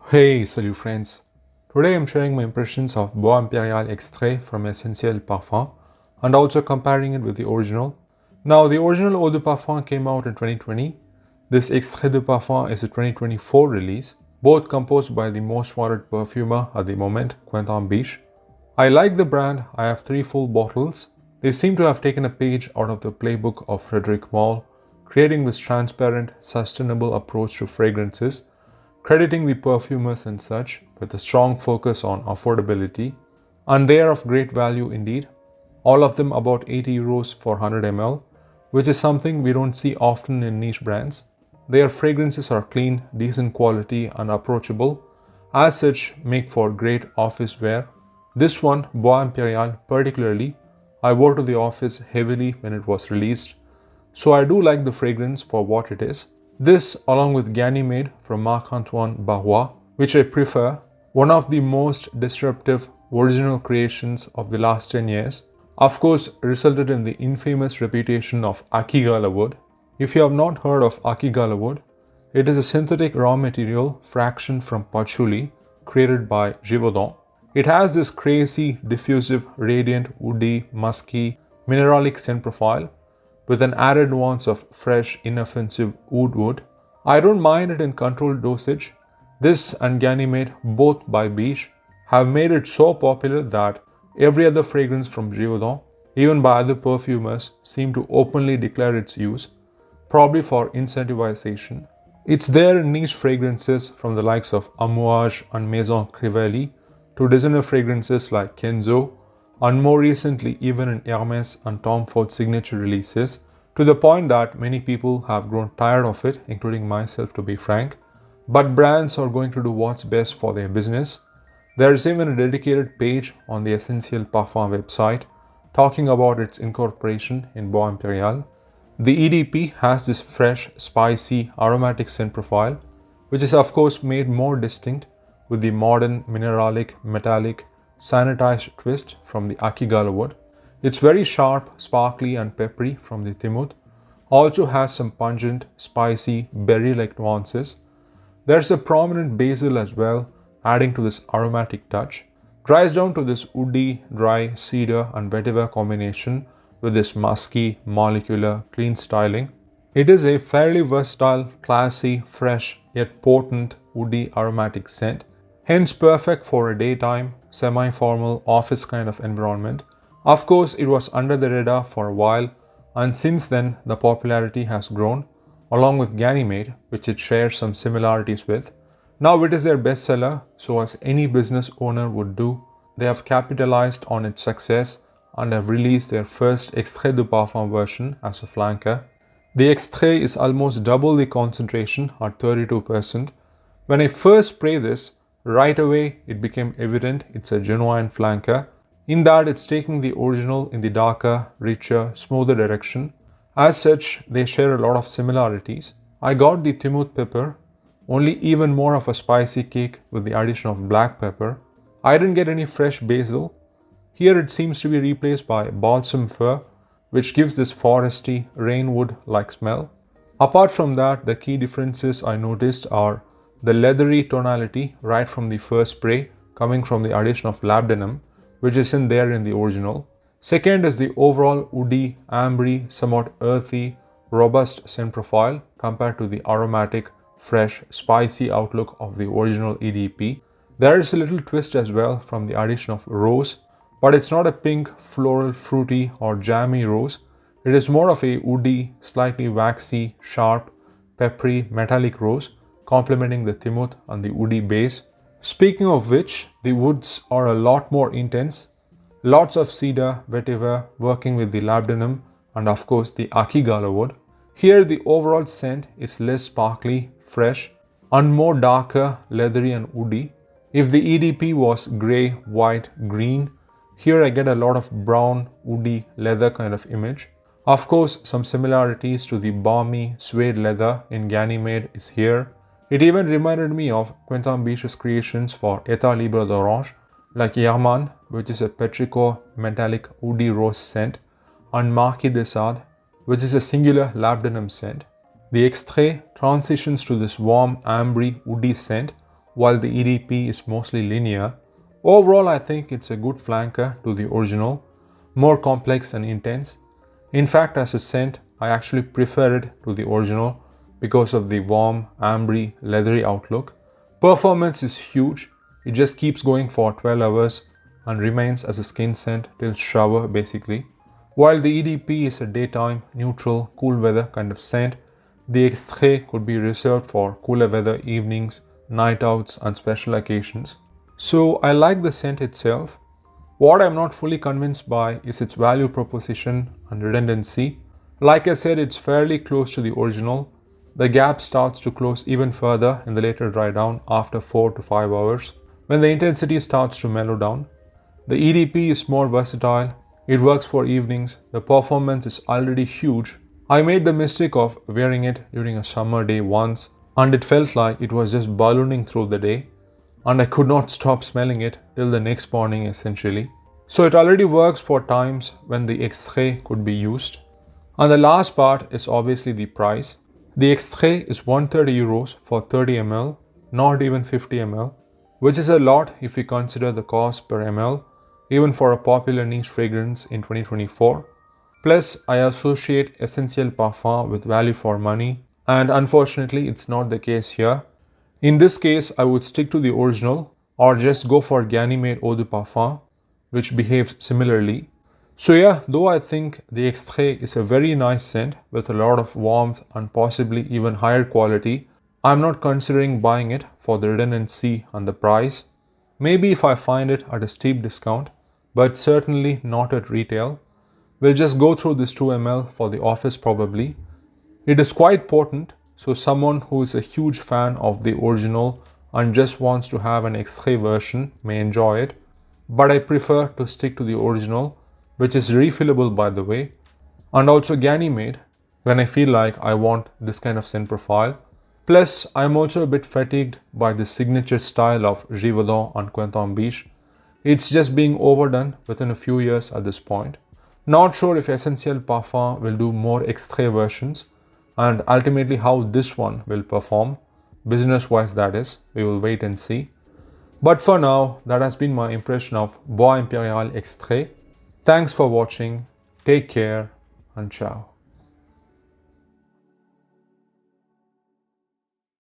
Hey, Salut Friends. Today I'm sharing my impressions of Bois Imperial Extrait from Essential Parfums and also comparing it with the original. Now, the original Eau de Parfum came out in 2020. This Extrait de Parfum is a 2024 release, both composed by the most wanted perfumer at the moment, Quentin Bisch. I like the brand. I have 3 full bottles. They seem to have taken a page out of the playbook of Frederic Malle, creating this transparent, sustainable approach to fragrances, crediting the perfumers and such with a strong focus on affordability. And they are of great value indeed. All of them about 80 euros for 100 ml, which is something we don't see often in niche brands. Their fragrances are clean, decent quality and approachable. As such, make for great office wear. This one, Bois Imperial particularly, I wore to the office heavily when it was released. So I do like the fragrance for what it is. This, along with Ganymede from Marc-Antoine Barrois, which I prefer, one of the most disruptive original creations of the last 10 years, of course resulted in the infamous reputation of Akigalawood. If you have not heard of Akigalawood, it is a synthetic raw material fraction from patchouli created by Givaudan. It has this crazy, diffusive, radiant, woody, musky, mineralic scent profile with an added nuance of fresh, inoffensive oud wood. I don't mind it in controlled dosage. This and Ganymede, both by Bisch, have made it so popular that every other fragrance from Givaudan, even by other perfumers, seem to openly declare its use, probably for incentivization. It's there in niche fragrances from the likes of Amouage and Maison Crivelli to designer fragrances like Kenzo, and more recently even in Hermes and Tom Ford signature releases, to the point that many people have grown tired of it, including myself to be frank. But brands are going to do what's best for their business. There is even a dedicated page on the Essential Parfum website talking about its incorporation in Bois Imperial. The EDP has this fresh, spicy, aromatic scent profile, which is of course made more distinct with the modern, mineralic, metallic, sanitized twist from the Akigalawood. It's very sharp, sparkly and peppery from the Timut. Also has some pungent, spicy, berry-like nuances. There's a prominent basil as well, adding to this aromatic touch. Dries down to this woody, dry, cedar and vetiver combination with this musky, molecular, clean styling. It is a fairly versatile, classy, fresh, yet potent, woody aromatic scent. Hence perfect for a daytime, semi-formal office kind of environment. Of course, it was under the radar for a while, and since then the popularity has grown, along with Ganymede, which it shares some similarities with. Now it is their bestseller, so as any business owner would do, they have capitalized on its success and have released their first Extrait de Parfum version as a flanker. The Extrait is almost double the concentration at 32%. When I first spray this, right away it became evident it's a genuine flanker, in that it's taking the original in the darker, richer, smoother direction. As such, they share a lot of similarities. I got the Timut pepper, only even more of a spicy kick with the addition of black pepper. I didn't get any fresh basil. Here it seems to be replaced by balsam fir, which gives this foresty, rainwood-like smell. Apart from that, the key differences I noticed are the leathery tonality right from the first spray coming from the addition of labdanum, which isn't there in the original. Second is the overall woody, ambery, somewhat earthy, robust scent profile compared to the aromatic, fresh, spicy outlook of the original EDP. There is a little twist as well from the addition of rose, but it's not a pink, floral, fruity or jammy rose. It is more of a woody, slightly waxy, sharp, peppery, metallic rose, complementing the Timut and the woody base. Speaking of which, the woods are a lot more intense. Lots of cedar, vetiver working with the labdanum and of course the Akigalawood. Here the overall scent is less sparkly, fresh and more darker, leathery and woody. If the EDP was grey, white, green, here I get a lot of brown, woody, leather kind of image. Of course, some similarities to the balmy suede leather in Ganymede is here. It even reminded me of Quentin Bisch's creations for État Libre d'Orange, like Yerman, which is a petrichor metallic woody rose scent, and Marquis de Sade, which is a singular labdanum scent. The Extrait transitions to this warm, ambery, woody scent while the EDP is mostly linear. Overall, I think it's a good flanker to the original, more complex and intense. In fact, as a scent, I actually prefer it to the original because of the warm, ambery, leathery outlook. Performance is huge. It just keeps going for 12 hours and remains as a skin scent till shower basically. While the EDP is a daytime, neutral, cool weather kind of scent, the Extrait could be reserved for cooler weather evenings, night outs and special occasions. So I like the scent itself. What I'm not fully convinced by is its value proposition and redundancy. Like I said, it's fairly close to the original. The gap starts to close even further in the later dry down after 4 to 5 hours, when the intensity starts to mellow down. The EDP is more versatile. It works for evenings. The performance is already huge. I made the mistake of wearing it during a summer day once, and it felt like it was just ballooning through the day, and I could not stop smelling it till the next morning essentially. So it already works for times when the Extrait could be used. And the last part is obviously the price. The Extrait is 130 euros for 30 ml, not even 50 ml, which is a lot if we consider the cost per ml, even for a popular niche fragrance in 2024. Plus, I associate Essential Parfums with value for money, and unfortunately, it's not the case here. In this case, I would stick to the original or just go for Ganymede Eau de Parfum, which behaves similarly. So yeah, though I think the Extrait is a very nice scent with a lot of warmth and possibly even higher quality, I'm not considering buying it for the redundancy and the price. Maybe if I find it at a steep discount, but certainly not at retail. We'll just go through this 2 ml for the office probably. It is quite potent, so someone who is a huge fan of the original and just wants to have an Extrait version may enjoy it. But I prefer to stick to the original, which is refillable by the way, and also Ganymede when I feel like I want this kind of scent profile. Plus, I'm also a bit fatigued by the signature style of Givaudan and Quentin Bisch. It's just being overdone within a few years at this point. Not sure if Essential Parfum will do more Extrait versions and ultimately how this one will perform, business-wise that is. We will wait and see. But for now, that has been my impression of Bois Imperial Extrait. Thanks for watching, take care and ciao.